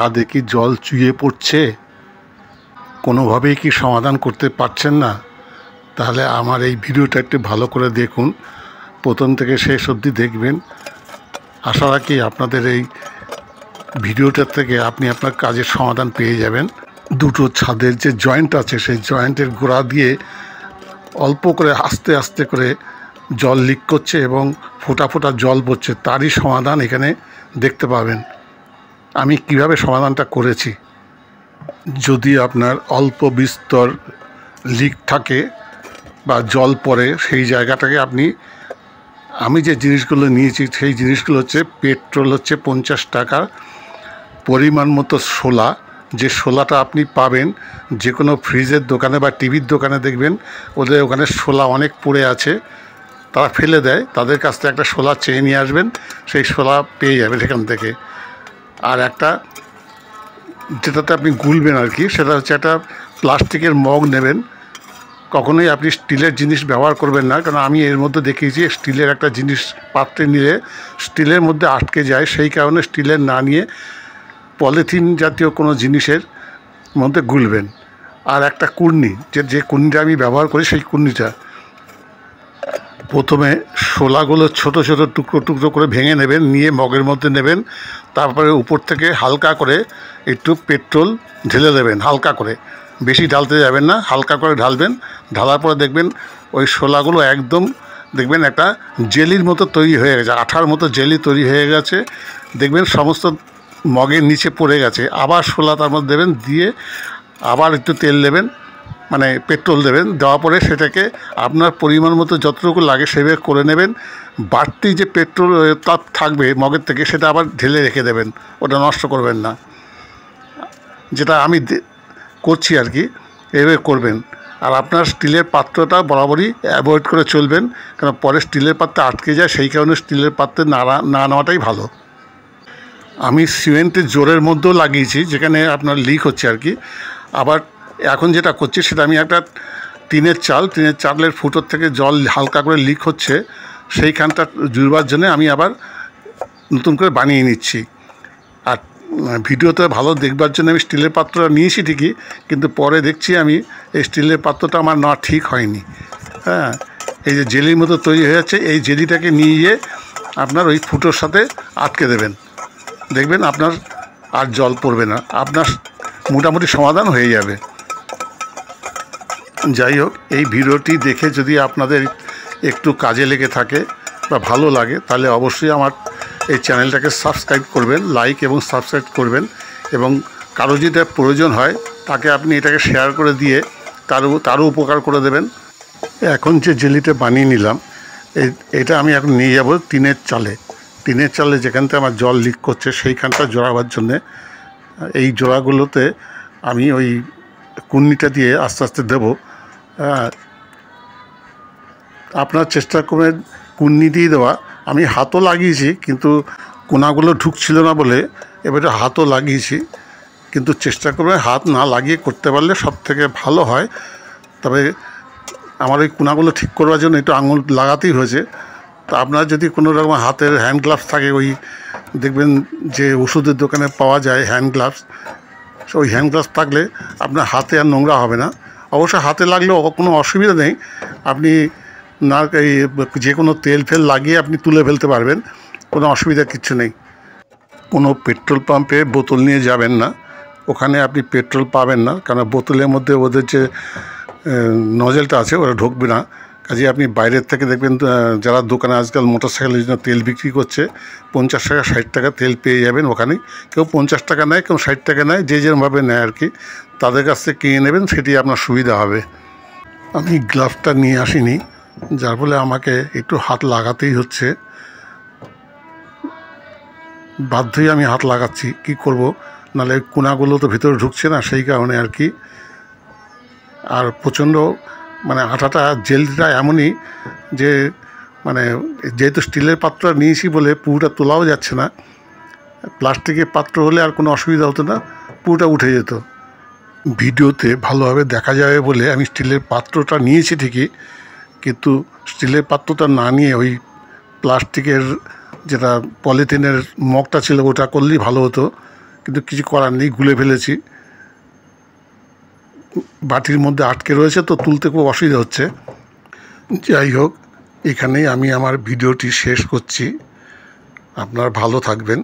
ছাদে কি জল চুইয়ে পড়ছে, কোনোভাবেই কি সমাধান করতে পারছেন না? তাহলে আমার এই ভিডিওটা একটু ভালো করে দেখুন, প্রথম থেকে শেষ অবধি দেখবেন। আশা রাখি আপনাদের এই ভিডিওটার থেকে আপনি আপনার কাজের সমাধান পেয়ে যাবেন। দুটো ছাদের যে জয়েন্ট আছে সেই জয়েন্টের গোড়া দিয়ে অল্প করে আস্তে আস্তে করে জল লিক করছে এবং ফোঁটা ফোঁটা জল পড়ছে, তারই সমাধান এখানে দেখতে পাবেন। আমি কিভাবে সমাধানটা করেছি। যদি আপনার অল্প বিস্তর লিক থাকে বা জল পড়ে, সেই জায়গাটাকে আমি যে জিনিসগুলো নিয়েছি সেই জিনিসগুলো হচ্ছে পেট্রোল হচ্ছে 50 টাকা, পরিমাণ মতো শোলা, যে শোলাটা আপনি পাবেন যে কোনো ফ্রিজের দোকানে বা টিভির দোকানে, দেখবেন ওদের ওখানে শোলা অনেক পড়ে আছে, তারা ফেলে দেয়, তাদের কাছ থেকে একটা শোলা চেয়ে নিয়ে আসবেন, সেই শোলা পেয়ে যাবেন সেখান থেকে। আর একটা যেটাতে আপনি গুলবেন আর কি, সেটা হচ্ছে একটা প্লাস্টিকের মগ নেবেন। কখনোই আপনি স্টিলের জিনিস ব্যবহার করবেন না, কারণ আমি এর মধ্যে দেখিয়েছি স্টিলের একটা জিনিস পাত্রে নিলে স্টিলের মধ্যে আটকে যায়, সেই কারণে স্টিলের না নিয়ে পলিথিন জাতীয় কোনো জিনিসের মধ্যে গুলবেন। আর একটা কুর্নি, যে কুর্নিটা আমি ব্যবহার করি, সেই কুর্নিটা প্রথমে শোলাগুলো ছোট ছোট টুকরো টুকরো করে ভেঙে নেবেন, নিয়ে মগের মধ্যে নেবেন, তারপরে উপর থেকে হালকা করে একটু পেট্রোল ঢেলে দেবেন, হালকা করে, বেশি ঢালতে যাবেন না, হালকা করে ঢালবেন। ঢালার পরে দেখবেন ওই শোলাগুলো একদম দেখবেন একটা জেলির মতো তৈরি হয়ে গেছে, আঠার মতো জেলি তৈরি হয়ে গেছে, দেখবেন সমস্ত মগের নিচে পড়ে গেছে। আবার শোলা তার মধ্যে দেবেন, দিয়ে আবার একটু তেল দেবেন, মানে পেট্রোল দেবেন, দেওয়ার পরে সেটাকে আপনার পরিমাণ মতো যতটুকু লাগে সেভাবে করে নেবেন। বাড়তি যে পেট্রোল তাপ থাকবে মগের থেকে, সেটা আবার ঢেলে রেখে দেবেন, ওটা নষ্ট করবেন না। যেটা আমি করছি আর কি, এভাবে করবেন। আর আপনার স্টিলের পাত্রটা বরাবরই অ্যাভয়েড করে চলবেন, কারণ পরে স্টিলের পাত্রে আটকে যায়, সেই কারণে স্টিলের পাত্রে না নেওয়াটাই ভালো। আমি সিমেন্টের জোরের মধ্যেও লাগিয়েছি, যেখানে আপনার লিক হচ্ছে আর কি। আবার এখন যেটা করছি সেটা আমি একটা টিনের চালের ফুটোর থেকে জল হালকা করে লিক হচ্ছে, সেইখানটা জুড়বার জন্য আমি আবার নতুন করে বানিয়ে নিচ্ছি। আর ভিডিওতে ভালো দেখবার জন্য আমি স্টিলের পাত্রটা নিয়েছি ঠিকই, কিন্তু পরে দেখছি আমি এই স্টিলের পাত্রটা আমার না ঠিক হয়নি। হ্যাঁ, এই যে জেলির মতো তৈরি হয়ে যাচ্ছে, এই জেলিটাকে নিয়ে গিয়ে আপনার ওই ফুটোর সাথে আটকে দেবেন, দেখবেন আপনার আর জল পড়বে না, আপনার মোটামুটি সমাধান হয়ে যাবে। যাই হোক, এই ভিডিওটি দেখে যদি আপনাদের একটু কাজে লেগে থাকে বা ভালো লাগে, তাহলে অবশ্যই আমার এই চ্যানেলটাকে সাবস্ক্রাইব করবেন, লাইক এবং সাবস্ক্রাইব করবেন, এবং কারো যদি প্রয়োজন হয় তাকে আপনি এটাকে শেয়ার করে দিয়ে তারও উপকার করে দেবেন। এখন যে জেলিটা বানিয়ে নিলাম, এটা আমি এখন নিয়ে যাব টিনের চালে যেখান থেকে আমার জল লিক করছে সেইখানটা জোড়াবার জন্যে। এই জোড়াগুলোতে আমি ওই কুন্নিটা দিয়ে আস্তে আস্তে দেবো। আপনার চেষ্টা করবেন কুন্নি দিয়ে দেওয়া। আমি হাতও লাগিয়েছি, কিন্তু কোনাগুলো ঢুকছিল না বলে এবারে হাতও লাগিয়েছি, কিন্তু চেষ্টা করবেন হাত না লাগিয়ে করতে পারলে সব থেকে ভালো হয়। তবে আমার ওই কোনাগুলো ঠিক করবার জন্য একটু আঙুল লাগাতেই হয়েছে। তো আপনার যদি কোনো রকম হাতের হ্যান্ড গ্লাভস থাকে, ওই দেখবেন যে ওষুধের দোকানে পাওয়া যায় হ্যান্ড গ্লাভস, ওই হ্যান্ড গ্লাভস থাকলে আপনার হাতে আর নোংরা হবে না। অবশ্য হাতে লাগলেও কোনো অসুবিধা নেই, আপনি না এই যে কোনো তেল ফেল লাগিয়ে আপনি তুলে ফেলতে পারবেন, কোনো অসুবিধা কিচ্ছু নেই। কোনো পেট্রোল পাম্পে বোতল নিয়ে যাবেন না, ওখানে আপনি পেট্রোল পাবেন না, কারণ বোতলের মধ্যে ওদের যে নজেলটা আছে ওরা ঢুকবে না। কাজে আপনি বাইরের থেকে দেখবেন যারা দোকানে আজকাল মোটরসাইকেলের জন্য তেল বিক্রি করছে, 50 টাকা 60 টাকা তেল পেয়ে যাবেন ওখানে। কেউ 50 টাকা নেয়, কেউ 60 টাকা নেয়, যে যেরমভাবে নেয় আর কি, তাদের কাছ থেকে কিনে নেবেন, সেটি আপনার সুবিধা হবে। আমি গ্লাভসটা নিয়ে আসিনি, যার ফলে আমাকে একটু হাত লাগাতেই হচ্ছে, বাধ্যই আমি হাত লাগাচ্ছি, কি করব, নাহলে কোনাগুলো তো ভিতরে ঢুকছে না, সেই কারণে আর কি। আর প্রচণ্ড মানে আঠাটা জেলটা এমনই যে মানে যেহেতু স্টিলের পাত্র নিয়েছি বলে পুরোটা তোলাও যাচ্ছে না, প্লাস্টিকের পাত্র হলে আর কোনো অসুবিধা হতো না, পুরোটা উঠে যেত। ভিডিওতে ভালোভাবে দেখা যাবে বলে আমি স্টিলের পাত্রটা নিয়েছি ঠিকই, কিন্তু স্টিলের পাত্রটা না নিয়ে ওই প্লাস্টিকের যেটা পলিথিনের মগটা ছিল ওটা করলেই ভালো হতো, কিন্তু কিছু করার নেই, গুলে ফেলেছি। বাটির মধ্যে আটকে রয়েছে তো তুলতে খুব অসুবিধা হচ্ছে। যাই হোক, এখানেই আমি আমার ভিডিওটি শেষ করছি। আপনারা ভালো থাকবেন।